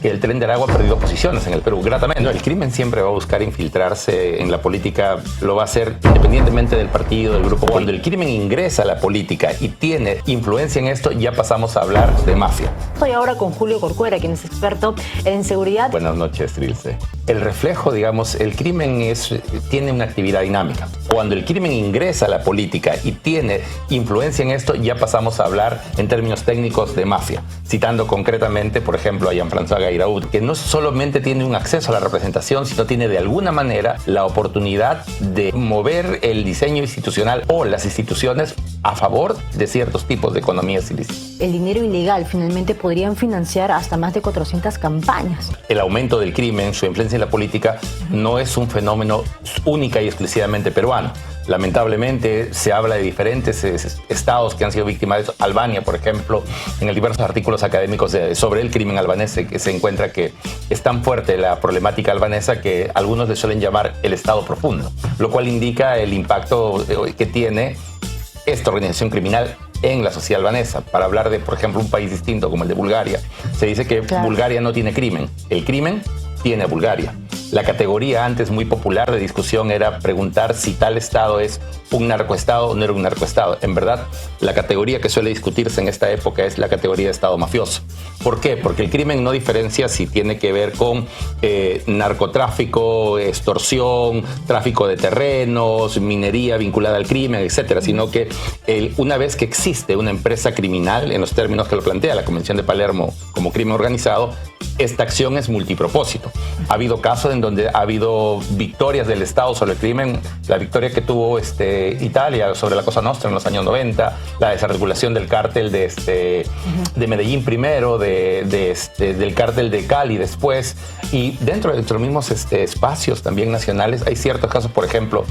que el Tren de Aragua ha perdido posiciones en el Perú, gratamente. No, el crimen siempre va a buscar infiltrarse en la política, lo va a hacer independientemente del partido, del grupo. Cuando el crimen ingresa a la política y tiene influencia en esto, ya pasamos a hablar de mafia. Estoy ahora con Julio Corcuera, quien es experto en seguridad. Buenas noches, Trilce. El reflejo, digamos, el crimen tiene una actividad dinámica. Cuando el crimen ingresa a la política y tiene influencia en esto, ya pasamos a hablar en términos técnicos de mafia. Citando concretamente, por ejemplo, a Jean-François Guairaud, que no solamente tiene un acceso a la representación, sino tiene de alguna manera la oportunidad de mover el diseño institucional o las instituciones a favor de ciertos tipos de economías ilícitas. El dinero ilegal finalmente podrían financiar hasta más de 400 campañas. El aumento del crimen, su influencia en la política, no es un fenómeno única y exclusivamente peruano. Lamentablemente se habla de diferentes estados que han sido víctimas de eso. Albania, por ejemplo, en diversos artículos académicos sobre el crimen albanés se encuentra que es tan fuerte la problemática albanesa que algunos le suelen llamar el estado profundo, lo cual indica el impacto que tiene esta organización criminal en la sociedad albanesa. Para hablar de, por ejemplo, un país distinto como el de Bulgaria, se dice que Bulgaria no tiene crimen. El crimen tiene Bulgaria. La categoría antes muy popular de discusión era preguntar si tal estado es un narcoestado o no era un narcoestado. En verdad, la categoría que suele discutirse en esta época es la categoría de estado mafioso. ¿Por qué? Porque el crimen no diferencia si tiene que ver con narcotráfico, extorsión, tráfico de terrenos, minería vinculada al crimen, etcétera, sino que una vez que existe una empresa criminal, en los términos que lo plantea la Convención de Palermo como crimen organizado, esta acción es multipropósito. Ha habido casos en donde ha habido victorias del Estado sobre el crimen, la victoria que tuvo Italia sobre la Cosa Nostra en los años 90, la desarticulación del cártel de Medellín primero, del cártel de Cali después, y dentro de los mismos espacios también nacionales hay ciertos casos, por ejemplo,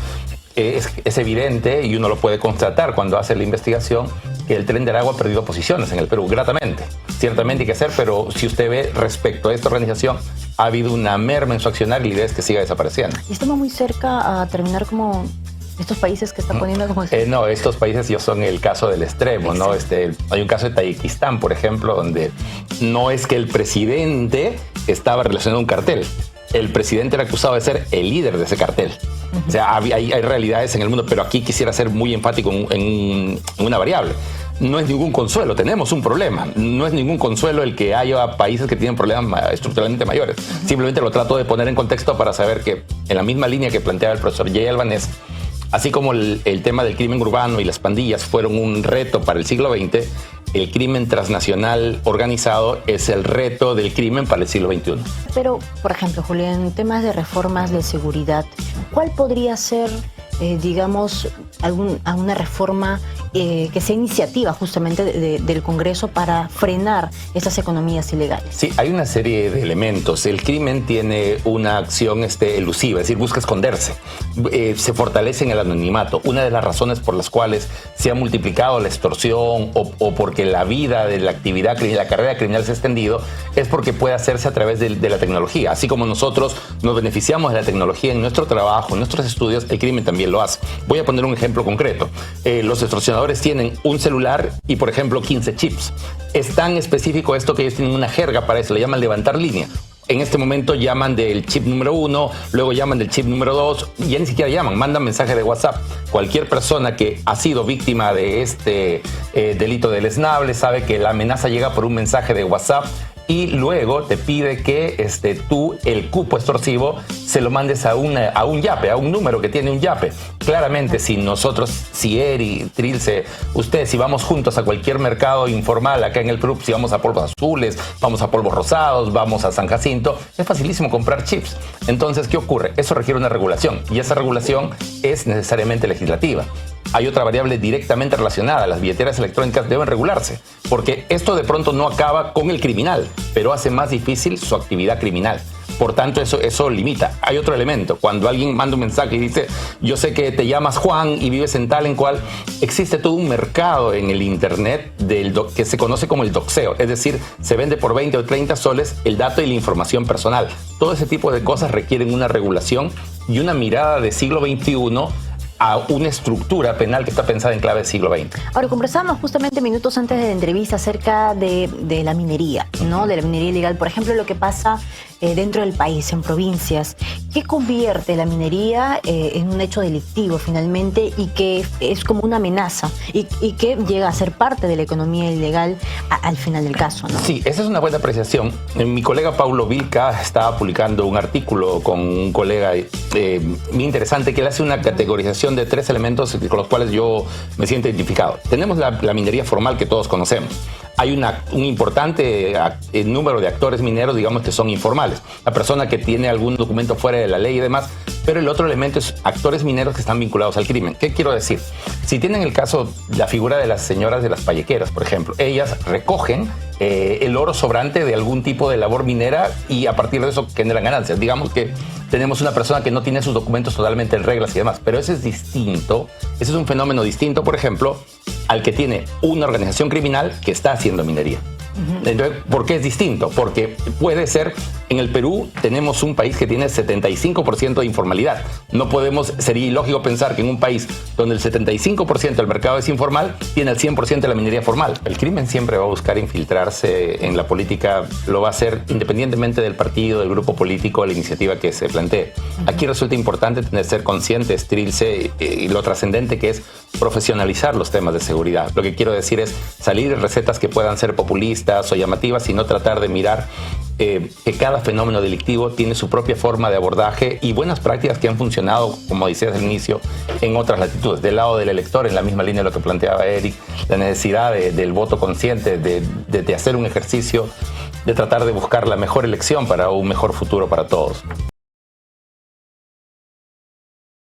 es evidente y uno lo puede constatar cuando hace la investigación que el Tren de Aragua ha perdido posiciones en el Perú, gratamente. Ciertamente hay que hacer, pero si usted ve respecto a esta organización, ha habido una merma en su accionar y la idea es que siga desapareciendo. Y estamos muy cerca a terminar como estos países que están poniendo como... No, estos países ya son el caso del extremo, ¿no? Hay un caso de Tayikistán, por ejemplo, donde no es que el presidente estaba relacionado a un cartel. El presidente era acusado de ser el líder de ese cartel. O sea, hay realidades en el mundo, pero aquí quisiera ser muy enfático en una variable. No es ningún consuelo, tenemos un problema. No es ningún consuelo el que haya países que tienen problemas estructuralmente mayores. Simplemente lo trato de poner en contexto para saber que en la misma línea que planteaba el profesor Jay Albanés, así como el tema del crimen urbano y las pandillas fueron un reto para el siglo XX, el crimen transnacional organizado es el reto del crimen para el siglo XXI. Pero, por ejemplo, Julio, en temas de reformas de seguridad, ¿cuál podría ser, digamos, alguna reforma que sea iniciativa justamente del Congreso para frenar esas economías ilegales? Sí, hay una serie de elementos. El crimen tiene una acción elusiva, es decir, busca esconderse. Se fortalece en el anonimato. Una de las razones por las cuales se ha multiplicado la extorsión o porque la vida de la actividad criminal, la carrera criminal se ha extendido, es porque puede hacerse a través de la tecnología. Así como nosotros nos beneficiamos de la tecnología en nuestro trabajo, en nuestros estudios, el crimen también lo hace. Voy a poner un ejemplo concreto. Los extorsionadores tienen un celular y, por ejemplo, 15 chips. Es tan específico esto que ellos tienen una jerga para eso, le llaman levantar línea. En este momento llaman del chip número 1, luego llaman del chip número 2, ya ni siquiera llaman, mandan mensaje de WhatsApp. Cualquier persona que ha sido víctima de este delito deleznable sabe que la amenaza llega por un mensaje de WhatsApp y luego te pide que tú el cupo extorsivo se lo mandes a un yape, a un número que tiene un yape. Claramente, si nosotros, si Eri, Trilce, ustedes, si vamos juntos a cualquier mercado informal acá en el Perú, si vamos a Polvos Azules, vamos a Polvos Rosados, vamos a San Jacinto, es facilísimo comprar chips. Entonces, ¿qué ocurre? Eso requiere una regulación y esa regulación es necesariamente legislativa. Hay otra variable directamente relacionada. Las billeteras electrónicas deben regularse, porque esto de pronto no acaba con el criminal, pero hace más difícil su actividad criminal. Por tanto, eso limita. Hay otro elemento. Cuando alguien manda un mensaje y dice, yo sé que te llamas Juan y vives en tal en cual, existe todo un mercado en el Internet que se conoce como el doxeo. Es decir, se vende por 20 o 30 soles el dato y la información personal. Todo ese tipo de cosas requieren una regulación y una mirada de siglo XXI a una estructura penal que está pensada en clave del siglo XX. Ahora, conversábamos justamente minutos antes de la entrevista acerca de la minería, ¿no? De la minería ilegal. Por ejemplo, lo que pasa dentro del país, en provincias. ¿Qué convierte la minería en un hecho delictivo finalmente y que es como una amenaza y que llega a ser parte de la economía ilegal al final del caso, ¿no? Sí, esa es una buena apreciación. Mi colega Paulo Vilca estaba publicando un artículo con un colega muy interesante que él hace una categorización de 3 elementos con los cuales yo me siento identificado. Tenemos la minería formal que todos conocemos. Hay un importante número de actores mineros, digamos, que son informales. La persona que tiene algún documento fuera de la ley y demás. Pero el otro elemento es actores mineros que están vinculados al crimen. ¿Qué quiero decir? Si tienen el caso, la figura de las señoras de las pallequeras, por ejemplo, ellas recogen el oro sobrante de algún tipo de labor minera y a partir de eso generan ganancias. Digamos que tenemos una persona que no tiene sus documentos totalmente en reglas y demás, pero ese es distinto, ese es un fenómeno distinto, por ejemplo, al que tiene una organización criminal que está haciendo minería. Entonces, ¿por qué es distinto? Porque puede ser, en el Perú tenemos un país que tiene 75% de informalidad. No podemos, sería ilógico pensar que en un país donde el 75% del mercado es informal, tiene el 100% de la minería formal. El crimen siempre va a buscar infiltrarse en la política, lo va a hacer independientemente del partido, del grupo político, de la iniciativa que se plantee. Aquí resulta importante ser conscientes, Trilce, y lo trascendente que es profesionalizar los temas de seguridad. Lo que quiero decir es salir de recetas que puedan ser populistas o llamativas, sino tratar de mirar que cada fenómeno delictivo tiene su propia forma de abordaje y buenas prácticas que han funcionado, como decías al inicio, en otras latitudes. Del lado del elector, en la misma línea de lo que planteaba Eric, la necesidad del voto consciente, de hacer un ejercicio, de tratar de buscar la mejor elección para un mejor futuro para todos.